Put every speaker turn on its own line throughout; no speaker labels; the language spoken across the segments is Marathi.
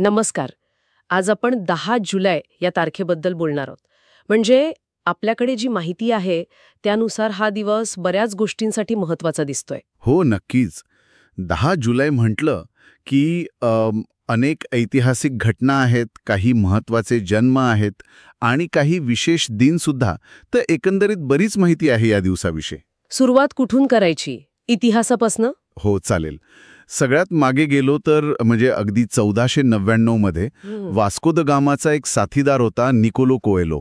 नमस्कार. आज आपण 10 जुलै या तारखेबद्दल बोलणार आहोत. म्हणजे आपल्याकडे जी माहिती आहे त्यानुसार हा दिवस बऱ्याच गोष्टींसाठी महत्वाचा दिसतोय.
हो, नक्कीच. 10 जुलै म्हटलं की अनेक ऐतिहासिक घटना आहेत, काही महत्त्वाचे जन्म आहेत आणि काही विशेष दिनसुद्धा. तर एकंदरीत बरीच माहिती आहे या दिवसाविषयी.
सुरुवात कुठून करायची? इतिहासापासनं?
हो, चालेल. सगळ्यात मागे गेलो तर म्हणजे अगदी 1499 मध्ये वास्को द गामाचा एक साथीदार होता निकोलो कोएलो.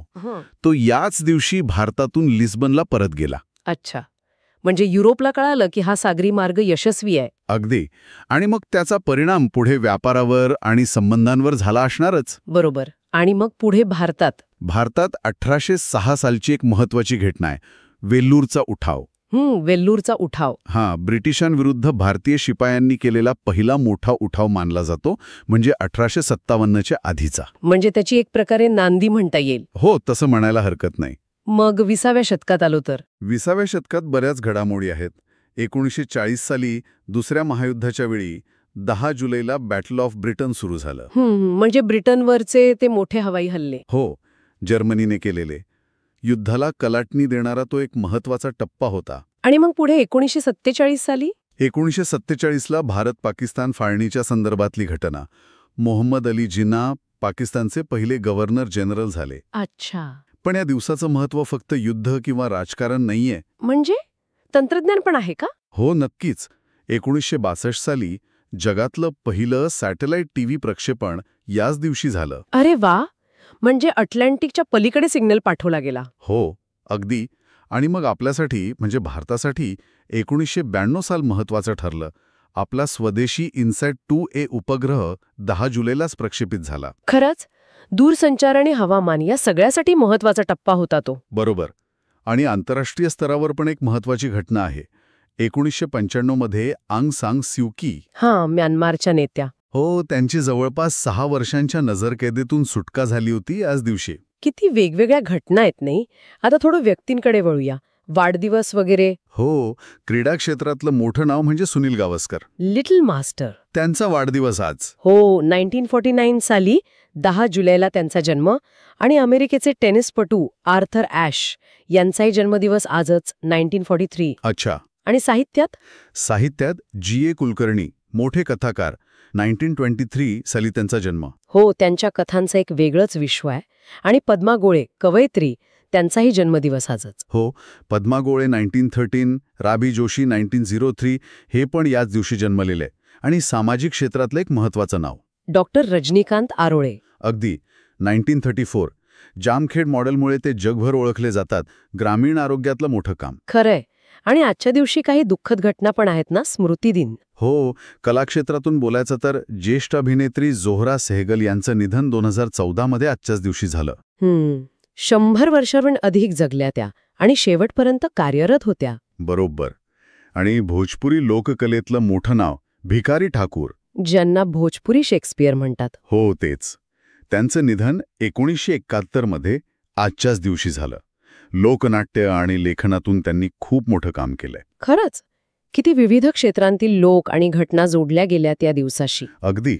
तो याच दिवशी भारतातून लिस्बनला परत गेला.
अच्छा. म्हणजे युरोपला कळालं की हा सागरी मार्ग यशस्वी आहे.
अगदी. आणि मग त्याचा परिणाम पुढे व्यापारावर आणि संबंधांवर झाला असणारच.
बरोबर. आणि मग पुढे भारतात
1806 सालची एक महत्वाची घटना आहे, वेल्लूरचा उठाव.
वेल्लूरचा उठाव.
ब्रिटिशांविरुद्ध भारतीय शिपायांनी केलेला पहिला मोठा उठाव मानला जातो, म्हणजे 1857च्या आधीचा.
म्हणजे त्याची एक प्रकारे नांदी म्हणता येईल.
हो, तसं म्हणायला हरकत नाही.
मग 20व्या शतकात आलो तर
20व्या शतकात बऱ्याच घडामोडी आहेत. 1940 साली दुसऱ्या महायुद्धाच्या वेळी 10 जुलैला बॅटल ऑफ ब्रिटन सुरू झालं.
म्हणजे ब्रिटनवरचे ते मोठे हवाई हल्ले.
हो, जर्मनीने केलेले. युद्धाला कलाटणी देणारा तो एक महत्वाचा टप्पा होता.
आणि मग पुढे 1947 साली
1947ला भारत-पाकिस्तान फाळणीच्या संदर्भातली घटना. मोहम्मद अली जिन्ना पाकिस्तानचे पहिले गव्हर्नर जनरल झाले.
अच्छा.
पण या दिवसाचं महत्त्व फक्त युद्ध किंवा राजकारण नाहीये.
म्हणजे तंत्रज्ञान पण आहे का?
हो, नक्कीच. 1962 साली जगातलं पहिलं सॅटेलाइट टीव्ही प्रक्षेपण याच दिवशी झालं.
अरे वा. म्हणजे अटलांटिकच्या पलीकडे सिग्नल पाठवला गेला.
हो, अगदी. आणि मग आपल्यासाठी म्हणजे भारतासाठी 1992 साल महत्वाचं ठरलं. आपला स्वदेशी इन्सॅट 2A उपग्रह 10 जुलैलाच प्रक्षेपित झाला.
खरंच दूरसंचार आणि हवामान या सगळ्यासाठी महत्वाचा टप्पा होता तो.
बरोबर. आणि आंतरराष्ट्रीय स्तरावर पण एक महत्वाची घटना आहे. 1995 मध्ये आंग सान स्यू की,
म्यानमारच्या नेत्या.
हो, त्यांची जवळपास 6 वर्षांच्या नजरकैदेतून सुटका झाली होती याच दिवशी.
किती वेगवेगळ्या घटना आहेत नाही. आता थोडं व्यक्तींकडे वळूया. वाढदिवस वगैरे.
हो, क्रीडा क्षेत्रातलं मोठं नाव म्हणजे सुनील गावस्कर.
Little master.
त्यांचा वाढदिवस आज.
हो, 1949 साली 10 जुलैला त्यांचा जन्म. आणि अमेरिकेचे टेनिसपटू आर्थर ॲश यांचाही जन्मदिवस आजच, 1943.
अच्छा.
आणि साहित्यात G.A. कुलकर्णी, मोठे कथाकार, 1923 साली त्यांचा जन्म. हो, त्यांच्या कथांचं एक वेगळंच विश्व आहे. आणि पद्मा गोळे, कवयित्री, त्यांचाही जन्मदिवस आजच.
हो, पद्मा गोळे 1913, राबी जोशी 1903 हे पण याच दिवशी जन्मलेले. आणि सामाजिक क्षेत्रातलं एक महत्वाचं नाव
डॉक्टर रजनीकांत आरोळे.
अगदी. 1934 जामखेड मॉडेलमुळे ते जगभर ओळखले जातात. ग्रामीण आरोग्यातलं मोठं काम.
खरंय. आणि आजच्या दिवशी काही दुःखद घटना पण आहेत ना. स्मृती दिन.
हो, कलाक्षेत्रातून बोलायचं तर ज्येष्ठ अभिनेत्री जोहरा सेहगल यांचं निधन 2014 मध्ये आजच्याच दिवशी झालं.
100 वर्षांहून अधिक जगल्या त्या आणि शेवटपर्यंत कार्यरत होत्या.
बरोबर. आणि भोजपुरी लोककलेतलं मोठं नाव भिकारी ठाकूर,
ज्यांना भोजपुरी शेक्सपियर म्हणतात.
हो, तेच. त्यांचं निधन 1971 मध्ये आजच्याच दिवशी झालं. लोकनाट्य आणि लेखनातून त्यांनी खूप मोठं काम केलंय.
खरंच. किती विविध क्षेत्रांतील लोक आणि घटना जोडल्या गेल्या त्या दिवसाशी.
अगदी.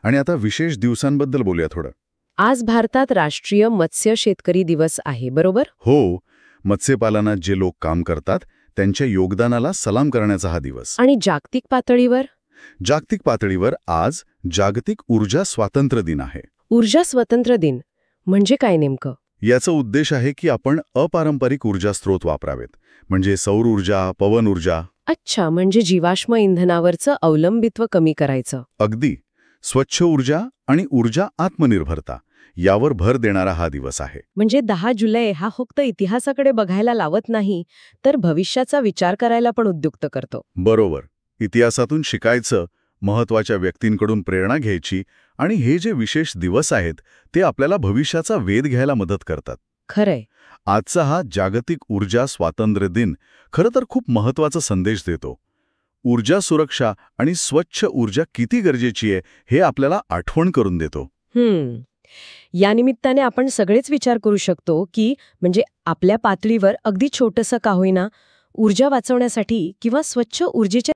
आणि आता विशेष दिवसांबद्दल बोलूया थोडं.
आज भारतात राष्ट्रीय मत्स्य शेतकरी दिवस आहे, बरोबर?
हो, मत्स्यपालनात जे लोक काम करतात त्यांच्या योगदानाला सलाम करण्याचा हा दिवस.
आणि जागतिक पातळीवर आज जागतिक ऊर्जा स्वातंत्र्य दिन आहे. ऊर्जा स्वातंत्र्य दिन म्हणजे काय नेमकं?
याचा उद्देश आहे की आपण अपारंपरिक ऊर्जा स्रोत वापरावेत, म्हणजे सौर ऊर्जा, पवन ऊर्जा.
अच्छा, म्हणजे जीवाश्म इंधनावरचं अवलंबित्व कमी करायचं.
अगदी. स्वच्छ ऊर्जा आणि ऊर्जा आत्मनिर्भरता यावर भर देणारा हा दिवस आहे.
म्हणजे 10 जुलै हा फक्त इतिहासाकडे बघायला लावत नाही, तर भविष्याचा विचार करायला पण उद्युक्त करतो.
बरोबर. इतिहासातून शिकायचं, महत्वाच्या व्यक्तींकडून प्रेरणा घ्यायची आणि हे जे विशेष दिवस आहेत ते आपल्याला भविष्याचा वेध घ्यायला मदत करतात.
खरंय.
आजचा हा जागतिक ऊर्जा स्वातंत्र्य दिन खरं तर खूप महत्वाचा संदेश देतो. ऊर्जा सुरक्षा आणि स्वच्छ ऊर्जा किती गरजेची आहे हे आपल्याला आठवण करून देतो.
या निमित्ताने आपण सगळेच विचार करू शकतो की म्हणजे आपल्या पातळीवर अगदी छोटंसं का होईना ऊर्जा वाचवण्यासाठी किंवा स्वच्छ ऊर्जेच्या